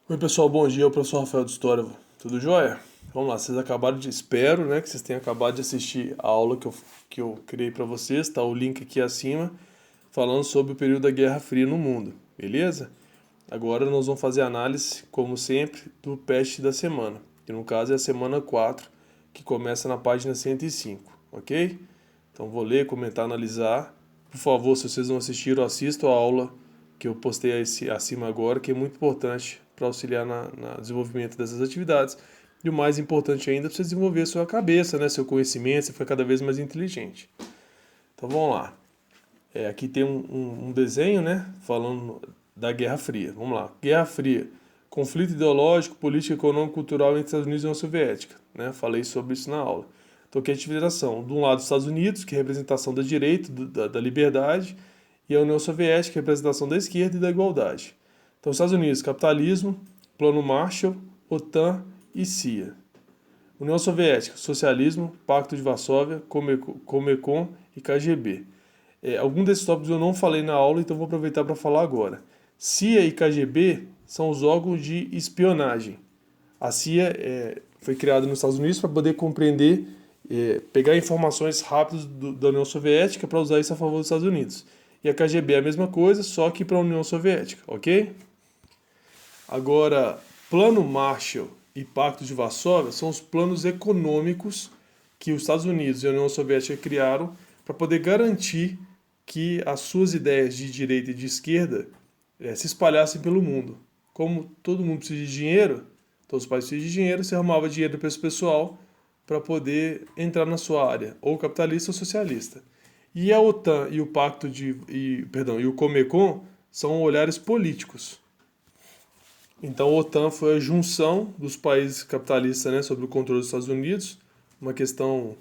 Oi pessoal, bom dia, é o professor Rafael de História, tudo jóia? Vamos lá, vocês acabaram de, espero, né, que vocês tenham acabado de assistir a aula que eu criei para vocês, tá o link aqui acima, falando sobre o período da Guerra Fria no mundo, beleza? Agora nós vamos fazer a análise, como sempre, do PEST da semana, que no caso é a semana 4, que começa na página 105, ok? Então vou ler, comentar, analisar. Por favor, se vocês não assistiram, assistam a aula que eu postei acima agora, que é muito importante para auxiliar no desenvolvimento dessas atividades. E o mais importante ainda, para você desenvolver a sua cabeça, né, seu conhecimento, você ficar cada vez mais inteligente. Então vamos lá. Aqui tem um desenho, né, falando da Guerra Fria. Vamos lá. Guerra Fria. Conflito ideológico, político, econômico, cultural entre Estados Unidos e União Soviética. Né? Falei sobre isso na aula. Então aqui é a ativização. De um lado, os Estados Unidos, que é a representação da direita, da liberdade, e a União Soviética, que é a representação da esquerda e da igualdade. Então, Estados Unidos, capitalismo, Plano Marshall, OTAN e CIA. União Soviética, socialismo, Pacto de Varsóvia, Comecon e KGB. Algum desses tópicos eu não falei na aula, então vou aproveitar para falar agora. CIA e KGB são os órgãos de espionagem. A CIA foi criada nos Estados Unidos para poder compreender, pegar informações rápidas da União Soviética para usar isso a favor dos Estados Unidos. E a KGB é a mesma coisa, só que para a União Soviética, ok? Agora, Plano Marshall e Pacto de Varsóvia são os planos econômicos que os Estados Unidos e a União Soviética criaram para poder garantir que as suas ideias de direita e de esquerda se espalhassem pelo mundo. Como todo mundo precisa de dinheiro, todos os países precisam de dinheiro, você arrumava dinheiro para esse pessoal para poder entrar na sua área, ou capitalista ou socialista. E a OTAN e o e o Comecon são olhares políticos. Então, a OTAN foi a junção dos países capitalistas, né, sob o controle dos Estados Unidos, uma questão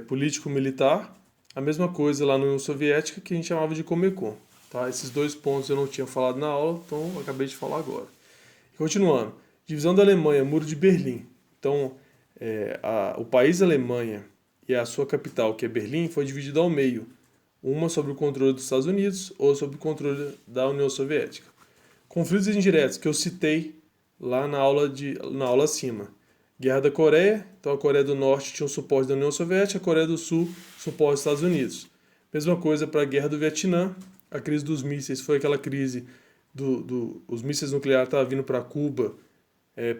político-militar. A mesma coisa lá na União Soviética, que a gente chamava de Comecon. Tá? Esses dois pontos eu não tinha falado na aula, então eu acabei de falar agora. Continuando. Divisão da Alemanha, Muro de Berlim. Então, o país Alemanha e a sua capital, que é Berlim, foi dividida ao meio. Uma sob o controle dos Estados Unidos, ou sob o controle da União Soviética. Conflitos indiretos que eu citei lá na aula acima. Guerra da Coreia, então a Coreia do Norte tinha o suporte da União Soviética, a Coreia do Sul suporte dos Estados Unidos. Mesma coisa para a Guerra do Vietnã, a crise dos mísseis foi aquela crise os mísseis nucleares estavam vindo para Cuba é,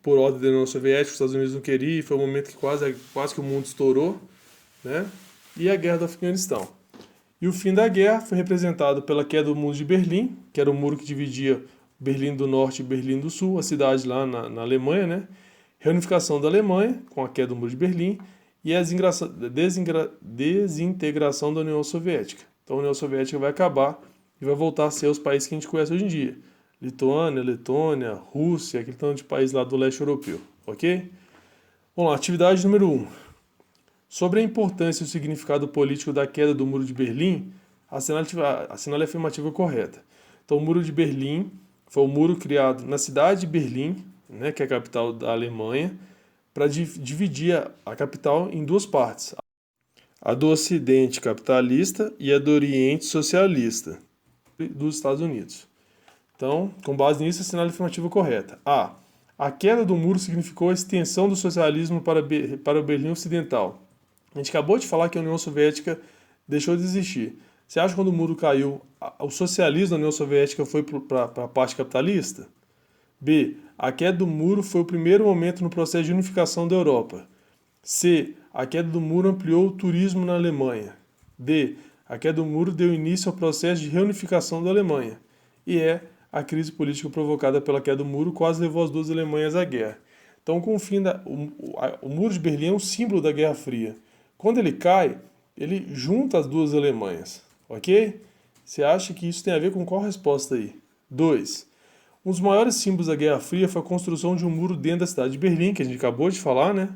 por ordem da União Soviética, os Estados Unidos não queriam, foi um momento que quase que o mundo estourou, né? E a Guerra do Afeganistão. E o fim da guerra foi representado pela queda do Muro de Berlim, que era o muro que dividia Berlim do Norte e Berlim do Sul, a cidade lá na Alemanha, né? Reunificação da Alemanha, com a queda do Muro de Berlim, e a desintegração da União Soviética. Então a União Soviética vai acabar e vai voltar a ser os países que a gente conhece hoje em dia. Lituânia, Letônia, Rússia, aquele tanto de país lá do leste europeu, ok? Vamos lá, atividade número 1. Sobre a importância e o significado político da queda do Muro de Berlim, assinale a afirmativa correta. Então, o Muro de Berlim foi um muro criado na cidade de Berlim, né, que é a capital da Alemanha, para dividir a capital em duas partes: a do Ocidente capitalista e a do Oriente socialista dos Estados Unidos. Então, com base nisso, assinale a afirmativa correta. A. A queda do muro significou a extensão do socialismo para o Berlim Ocidental. A gente acabou de falar que a União Soviética deixou de existir. Você acha que quando o muro caiu, o socialismo da União Soviética foi para a parte capitalista? B. A queda do muro foi o primeiro momento no processo de unificação da Europa. C. A queda do muro ampliou o turismo na Alemanha. D. A queda do muro deu início ao processo de reunificação da Alemanha. E E. A crise política provocada pela queda do muro quase levou as duas Alemanhas à guerra. Então, com o fim o Muro de Berlim é um símbolo da Guerra Fria. Quando ele cai, ele junta as duas Alemanhas, ok? Você acha que isso tem a ver com qual resposta aí? 2. Um dos maiores símbolos da Guerra Fria foi a construção de um muro dentro da cidade de Berlim, que a gente acabou de falar, né?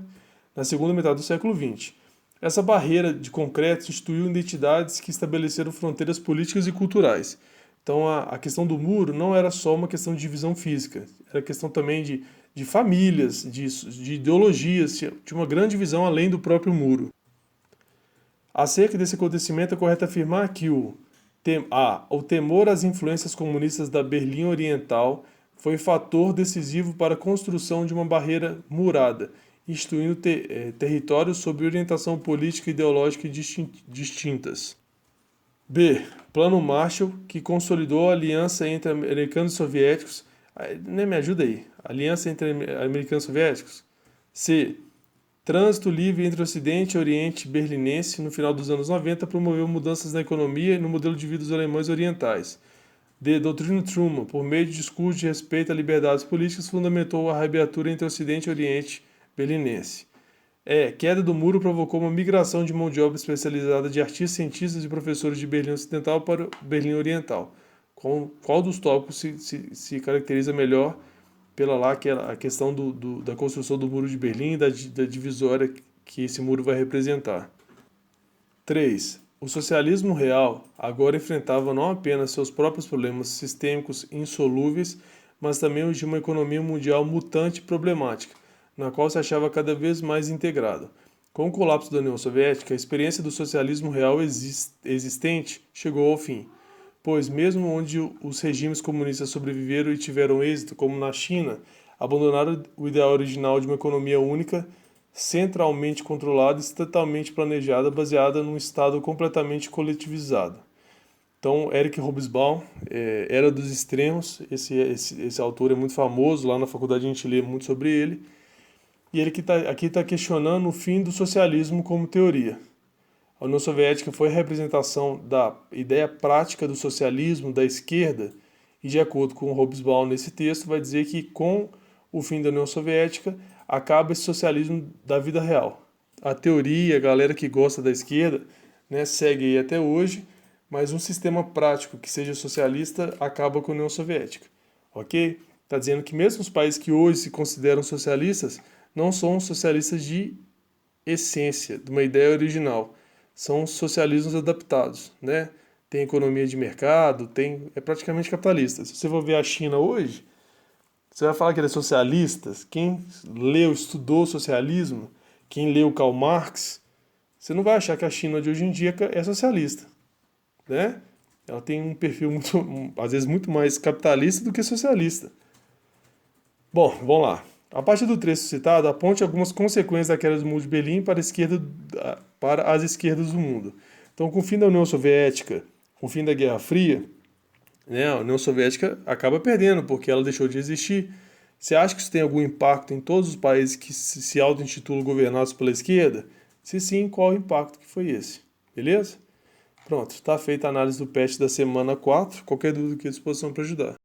Na segunda metade do século XX. Essa barreira de concreto instituiu identidades que estabeleceram fronteiras políticas e culturais. Então a questão do muro não era só uma questão de divisão física, era questão também de famílias, de ideologias, de uma grande visão além do próprio muro. Acerca desse acontecimento, é correto afirmar que o temor às influências comunistas da Berlim Oriental foi fator decisivo para a construção de uma barreira murada, instituindo territórios sob orientação política e ideológica distintas. B. Plano Marshall, que consolidou a aliança entre americanos e soviéticos. Nem me ajuda aí. Aliança entre americanos e soviéticos. C. Trânsito livre entre Ocidente e Oriente berlinense no final dos anos 90 promoveu mudanças na economia e no modelo de vida dos alemães orientais. D. Doutrina Truman, por meio de discurso de respeito a liberdades políticas, fundamentou a arrebiatura entre Ocidente e Oriente berlinense. E. Queda do muro provocou uma migração de mão de obra especializada de artistas, cientistas e professores de Berlim Ocidental para Berlim Oriental. Qual dos tópicos se caracteriza melhor pela lá a questão da construção do muro de Berlim e da divisória que esse muro vai representar? 3. O socialismo real agora enfrentava não apenas seus próprios problemas sistêmicos insolúveis, mas também os de uma economia mundial mutante e problemática, na qual se achava cada vez mais integrado. Com o colapso da União Soviética, a experiência do socialismo real existente chegou ao fim, pois mesmo onde os regimes comunistas sobreviveram e tiveram êxito, como na China, abandonaram o ideal original de uma economia única, centralmente controlada e totalmente planejada, baseada num Estado completamente coletivizado. Então, Eric Hobsbawm, Era dos Extremos, esse autor é muito famoso, lá na faculdade a gente lê muito sobre ele, e ele aqui está questionando o fim do socialismo como teoria. A União Soviética foi a representação da ideia prática do socialismo da esquerda, e de acordo com Hobsbawm nesse texto, vai dizer que com o fim da União Soviética acaba esse socialismo da vida real. A teoria, a galera que gosta da esquerda, né, segue aí até hoje, mas um sistema prático que seja socialista acaba com a União Soviética. Ok? Está dizendo que mesmo os países que hoje se consideram socialistas não são socialistas de essência, de uma ideia original. São socialismos adaptados, né? Tem economia de mercado, é praticamente capitalista. Se você for ver a China hoje, você vai falar que ele é socialista. Quem estudou socialismo, quem leu Karl Marx, você não vai achar que a China de hoje em dia é socialista, né? Ela tem um perfil às vezes muito mais capitalista do que socialista. Bom, vamos lá. A partir do trecho citado, aponte algumas consequências da queda do Muro de Berlim para as esquerdas do mundo. Então, com o fim da União Soviética, com o fim da Guerra Fria, né, a União Soviética acaba perdendo, porque ela deixou de existir. Você acha que isso tem algum impacto em todos os países que se auto-intitulam governados pela esquerda? Se sim, qual o impacto que foi esse? Beleza? Pronto, está feita a análise do PET da semana 4. Qualquer dúvida aqui à disposição para ajudar.